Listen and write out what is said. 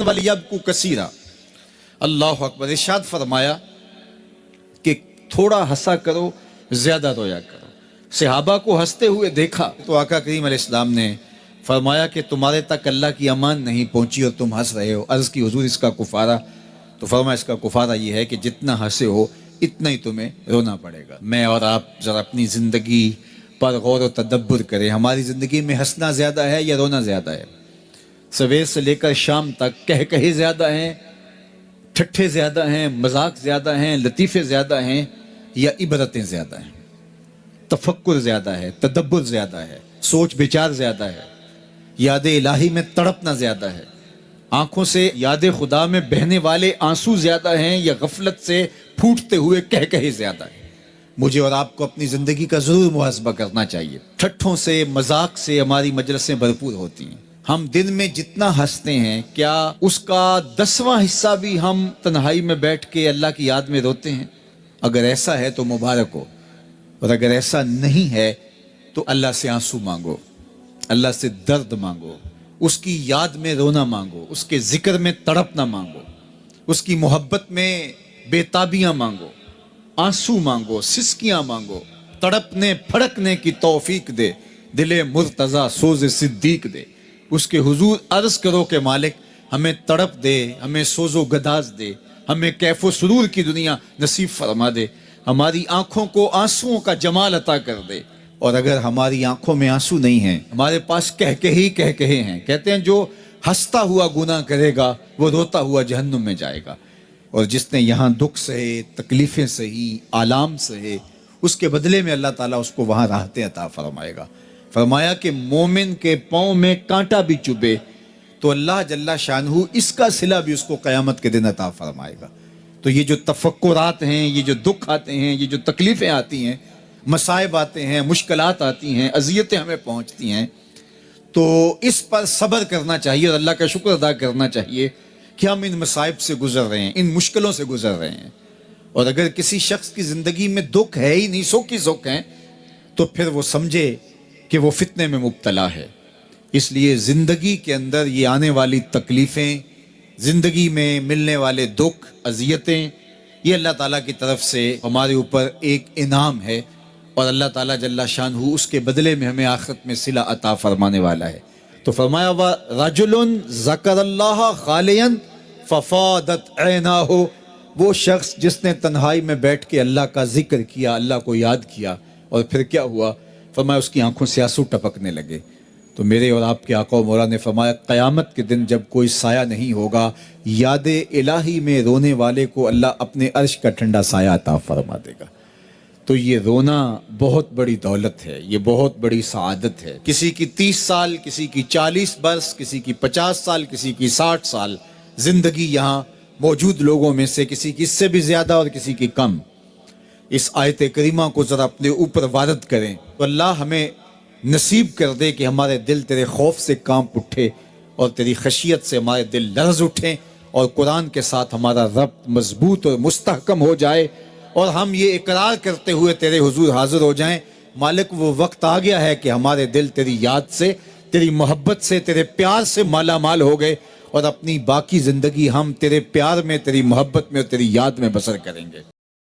وَلِيَبْكُوا كَثِيرًا۔ اللہ اکبر۔ ارشاد فرمایا کہ تھوڑا ہنسا کرو، زیادہ رویا کرو۔ صحابہ کو ہنستے ہوئے دیکھا تو آقا کریم علیہ السلام نے فرمایا کہ تمہارے تک اللہ کی امان نہیں پہنچی اور تم ہنس رہے ہو۔ عرض کی حضور اس کا کفارہ؟ تو فرمایا اس کا کفارہ یہ ہے کہ جتنا ہنسے ہو اتنا ہی تمہیں رونا پڑے گا۔ میں اور آپ ذرا اپنی زندگی پر غور و تدبر کریں، ہماری زندگی میں ہنسنا زیادہ ہے یا رونا زیادہ ہے؟ سویر سے لے کر شام تک کہے زیادہ ہیں، ٹھٹھے زیادہ ہیں، مذاق زیادہ ہیں، لطیفے زیادہ ہیں، یا عبرتیں زیادہ ہیں؟ تفکر زیادہ ہے، تدبر زیادہ ہے، سوچ بچار زیادہ ہے، یاد الہی میں تڑپنا زیادہ ہے، آنکھوں سے یاد خدا میں بہنے والے آنسو زیادہ ہیں، یا غفلت سے پھوٹتے ہوئے کہے زیادہ ہیں؟ مجھے اور آپ کو اپنی زندگی کا ضرور محاسبہ کرنا چاہیے۔ ٹھٹھوں سے، مذاق سے ہماری مجلسیں بھرپور ہوتی ہیں۔ ہم دن میں جتنا ہنستے ہیں، کیا اس کا 10واں حصہ بھی ہم تنہائی میں بیٹھ کے اللہ کی یاد میں روتے ہیں؟ اگر ایسا ہے تو مبارک ہو، اور اگر ایسا نہیں ہے تو اللہ سے آنسو مانگو، اللہ سے درد مانگو، اس کی یاد میں رونا مانگو، اس کے ذکر میں تڑپنا مانگو، اس کی محبت میں بے تابیاں مانگو، آنسو مانگو، سسکیاں مانگو، تڑپنے پھڑکنے کی توفیق دے، دل مرتضی سوز صدیق دے۔ اس کے حضور عرض کرو کہ مالک ہمیں تڑپ دے، ہمیں سوز و گداز دے، ہمیں کیف و سرور کی دنیا نصیب فرما دے، ہماری آنکھوں کو آنسوؤں کا جمال عطا کر دے۔ اور اگر ہماری آنکھوں میں آنسو نہیں ہیں، ہمارے پاس کہے ہیں، کہتے ہیں جو ہنستا ہوا گناہ کرے گا وہ روتا ہوا جہنم میں جائے گا، اور جس نے یہاں دکھ سہے، تکلیفیں سہی، آلام سہے، اس کے بدلے میں اللہ تعالیٰ اس کو وہاں راحتیں عطا فرمائے گا۔ فرمایا کہ مومن کے پاؤں میں کانٹا بھی چبھے تو اللہ جل شانہ اس کا صلہ بھی اس کو قیامت کے دن عطا فرمائے گا۔ تو یہ جو تفکرات ہیں، یہ جو دکھ آتے ہیں، یہ جو تکلیفیں آتی ہیں، مصائب آتے ہیں، مشکلات آتی ہیں، اذیتیں ہمیں پہنچتی ہیں، تو اس پر صبر کرنا چاہیے اور اللہ کا شکر ادا کرنا چاہیے کہ ہم ان مصائب سے گزر رہے ہیں، ان مشکلوں سے گزر رہے ہیں۔ اور اگر کسی شخص کی زندگی میں دکھ ہے ہی نہیں، سوکھی سوکھ ہیں، تو پھر وہ سمجھے کہ وہ فتنے میں مبتلا ہے۔ اس لیے زندگی کے اندر یہ آنے والی تکلیفیں، زندگی میں ملنے والے دکھ، اذیتیں، یہ اللہ تعالیٰ کی طرف سے ہمارے اوپر ایک انعام ہے، اور اللہ تعالیٰ جل شانہ اس کے بدلے میں ہمیں آخرت میں صلہ عطا فرمانے والا ہے۔ تو فرمایا وَرَجُلٌ ذَكَرَ اللَّهَ خَالِيًا فَفَاضَتْ عَيْنَاهُ، وہ شخص جس نے تنہائی میں بیٹھ کے اللہ کا ذکر کیا، اللہ کو یاد کیا، اور پھر کیا ہوا؟ فرمایا اس کی آنکھوں سے آنسو ٹپکنے لگے۔ تو میرے اور آپ کے آقا و مولا نے فرمایا قیامت کے دن جب کوئی سایہ نہیں ہوگا، یاد الہی میں رونے والے کو اللہ اپنے عرش کا ٹھنڈا سایہ عطا فرما دے گا۔ تو یہ رونا بہت بڑی دولت ہے، یہ بہت بڑی سعادت ہے۔ کسی کی 30 سال، کسی کی 40 برس، کسی کی 50 سال، کسی کی 60 سال زندگی یہاں موجود لوگوں میں سے کسی کی اس سے بھی زیادہ اور کسی کی کم۔ اس آیت کریمہ کو ذرا اپنے اوپر وارد کریں تو اللہ ہمیں نصیب کر دے کہ ہمارے دل تیرے خوف سے کانپ اٹھے، اور تیری خشیت سے ہمارے دل لرز اٹھیں، اور قرآن کے ساتھ ہمارا ربط مضبوط اور مستحکم ہو جائے، اور ہم یہ اقرار کرتے ہوئے تیرے حضور حاضر ہو جائیں، مالک وہ وقت آ گیا ہے کہ ہمارے دل تیری یاد سے، تیری محبت سے، تیرے پیار سے مالا مال ہو گئے، اور اپنی باقی زندگی ہم تیرے پیار میں، تیری محبت میں اور تیری یاد میں بسر کریں گے۔